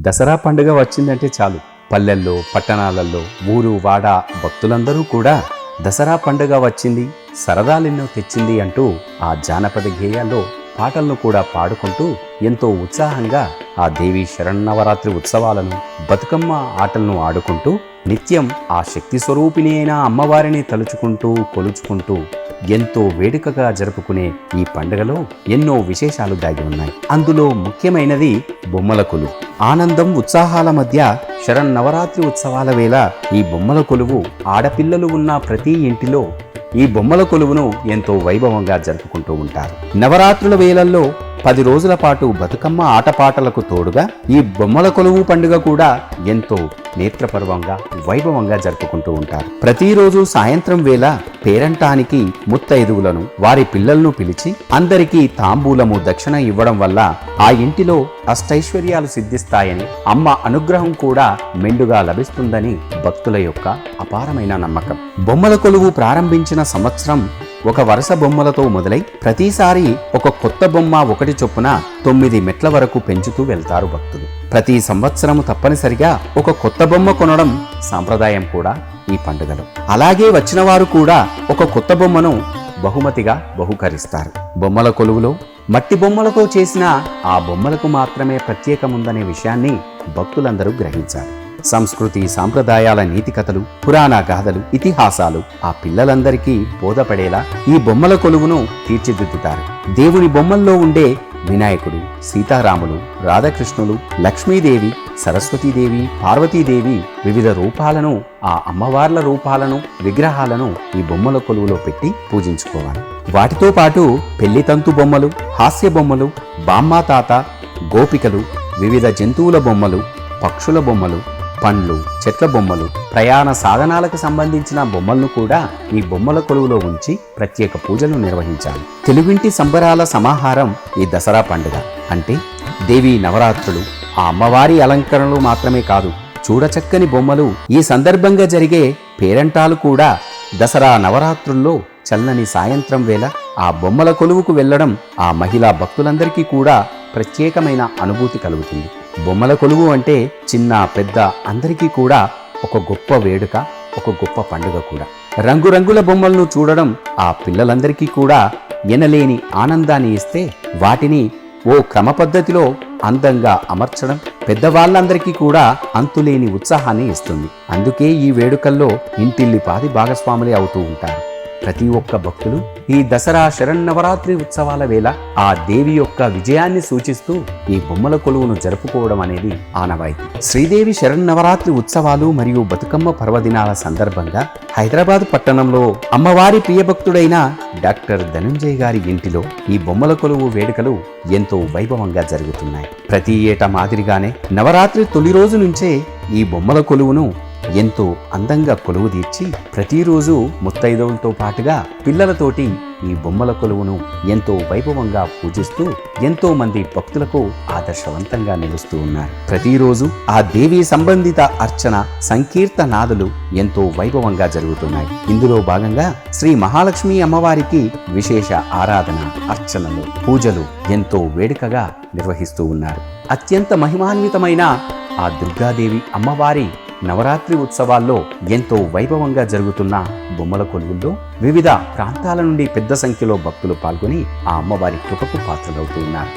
దసరా పండుగ వచ్చిందంటే చాలు పల్లెల్లో పట్టణాలలో ఊరు వాడ భక్తులందరూ కూడా దసరా పండుగ వచ్చింది, సరదాలెన్నో తెచ్చింది అంటూ ఆ జానపద గేయాల్లో పాటలను కూడా పాడుకుంటూ ఎంతో ఉత్సాహంగా ఆ దేవి శరన్నవరాత్రి ఉత్సవాలను బతుకమ్మ ఆటలను ఆడుకుంటూ నిత్యం ఆ శక్తి స్వరూపిణి అయిన అమ్మవారిని తలుచుకుంటూ కొలుచుకుంటూ ఎంతో వేడుకగా జరుపుకునే ఈ పండుగలో ఎన్నో విశేషాలు దాగి ఉన్నాయి. అందులో ముఖ్యమైనది బొమ్మల కొలువు. ఆనందం ఉత్సాహాల మధ్య శరన్నవరాత్రి ఉత్సవాల వేళ ఈ బొమ్మల కొలువు ఆడపిల్లలు ఉన్న ప్రతి ఇంటిలో ఈ బొమ్మల కొలువును ఎంతో వైభవంగా జరుపుకుంటూ ఉంటారు. నవరాత్రుల వేళల్లో 10 రోజుల పాటు బతుకమ్మ ఆటపాటలకు తోడుగా ఈ బొమ్మల కొలువు పండుగ కూడా ఎంతో నేత్రపర్వంగా వైభవంగా జరుపుకుంటూ ఉంటారు. ప్రతిరోజు సాయంత్రం వేళ పేరంటానికి ముత్తైదువులను వారి పిల్లలను పిలిచి అందరికీ తాంబూలము దక్షిణ ఇవ్వడం వల్ల ఆ ఇంటిలో అష్టైశ్వర్యాలు సిద్ధిస్తాయని, అమ్మ అనుగ్రహం కూడా మెండుగా లభిస్తుందని భక్తుల యొక్క అపారమైన నమ్మకం. బొమ్మల కొలువు ప్రారంభించిన సంవత్సరం ఒక వరుస బొమ్మలతో మొదలై ప్రతిసారి ఒక కొత్త బొమ్మ ఒకటి చొప్పున 9 మెట్ల వరకు పెంచుతూ వెళ్తారు భక్తులు. ప్రతి సంవత్సరము తప్పనిసరిగా ఒక కొత్త బొమ్మ కొనడం సాంప్రదాయం కూడా ఈ పండుగలో. అలాగే వచ్చిన వారు కూడా ఒక కొత్త బొమ్మను బహుమతిగా బహుకరిస్తారు. బొమ్మల కొలువులో మట్టి బొమ్మలతో చేసిన ఆ బొమ్మలకు మాత్రమే ప్రత్యేకముందనే విషయాన్ని భక్తులందరూ గ్రహించారు. సంస్కృతి సాంప్రదాయాల నీతి కథలు, పురాణ గాథలు, ఇతిహాసాలు ఆ పిల్లలందరికీ బోధపడేలా ఈ బొమ్మల కొలువును తీర్చిదిద్దుతారు. దేవుని బొమ్మల్లో ఉండే వినాయకుడు, సీతారాములు, రాధాకృష్ణులు, లక్ష్మీదేవి, సరస్వతీదేవి, పార్వతీదేవి వివిధ రూపాలను, ఆ అమ్మవార్ల రూపాలను, విగ్రహాలను ఈ బొమ్మల కొలువులో పెట్టి పూజించుకోవాలి. వాటితో పాటు పెళ్లి తంతు బొమ్మలు, హాస్య బొమ్మలు, బామ్మ తాత, గోపికలు, వివిధ జంతువుల బొమ్మలు, పక్షుల బొమ్మలు, పండ్లు, చెట్ల బొమ్మలు, ప్రయాణ సాధనాలకు సంబంధించిన బొమ్మలను కూడా ఈ బొమ్మల కొలువులో ఉంచి ప్రత్యేక పూజలు నిర్వహించాలి. తెలుగింటి సంబరాల సమాహారం ఈ దసరా పండుగ. అంటే దేవీ నవరాత్రులు, ఆ అమ్మవారి అలంకరణలు మాత్రమే కాదు, చూడచక్కని బొమ్మలు. ఈ సందర్భంగా జరిగే పేరంటాలు కూడా దసరా నవరాత్రుల్లో చల్లని సాయంత్రం వేళ ఆ బొమ్మల కొలువుకు వెళ్లడం ఆ మహిళా భక్తులందరికీ కూడా ప్రత్యేకమైన అనుభూతి కలుగుతుంది. బొమ్మల కొలువు అంటే చిన్న పెద్ద అందరికీ కూడా ఒక గొప్ప వేడుక, ఒక గొప్ప పండుగ కూడా. రంగురంగుల బొమ్మలను చూడడం ఆ పిల్లలందరికీ కూడా ఎనలేని ఆనందాన్ని ఇస్తే, వాటిని ఓ క్రమ పద్ధతిలో అందంగా అమర్చడం పెద్దవాళ్ళందరికీ కూడా అంతులేని ఉత్సాహాన్ని ఇస్తుంది. అందుకే ఈ వేడుకల్లో ఇంటిల్లిపాది భాగస్వాములే అవుతూ ఉంటారు. ప్రతి ఒక్క భక్తులు ఈ దసరా శరన్నవరాత్రి ఉత్సవాల వేళ ఆ దేవి యొక్క విజయాన్ని సూచిస్తూ ఈ బొమ్మల కొలువును జరుపుకోవడం అనేది ఆనవాయితీ. శ్రీదేవి శరన్నవరాత్రి ఉత్సవాలు మరియు బతుకమ్మ పర్వదినాల సందర్భంగా హైదరాబాద్ పట్టణంలో అమ్మవారి ప్రియభక్తుడైన డాక్టర్ ధనంజయ్ గారి ఇంటిలో ఈ బొమ్మల కొలువు వేడుకలు ఎంతో వైభవంగా జరుగుతున్నాయి. ప్రతి ఏటా మాదిరిగానే నవరాత్రి తొలి రోజు నుంచే ఈ బొమ్మల కొలువును ఎంతో అందంగా కొలువు తీర్చి ప్రతిరోజు ముత్తైదవులతో పాటుగా పిల్లలతోటి ఈ బొమ్మల కొలువును ఎంతో వైభవంగా పూజిస్తూ ఎంతో మంది భక్తులకు ఆదర్శవంతంగా నిలుస్తూ ఉన్నారు. ప్రతిరోజు ఆ దేవి సంబంధిత అర్చన, సంకీర్తనాదులు ఎంతో వైభవంగా జరుగుతున్నాయి. ఇందులో భాగంగా శ్రీ మహాలక్ష్మి అమ్మవారికి విశేష ఆరాధన, అర్చనలు, పూజలు ఎంతో వేడుకగా నిర్వహిస్తూ ఉన్నారు. అత్యంత మహిమాన్వితమైన ఆ దుర్గాదేవి అమ్మవారి నవరాత్రి ఉత్సవాల్లో ఎంతో వైభవంగా జరుగుతున్న బొమ్మల కొలువుల్లో వివిధ ప్రాంతాల నుండి పెద్ద సంఖ్యలో భక్తులు పాల్గొని ఆ అమ్మవారి కృపకు పాత్రలవుతూ ఉన్నారు.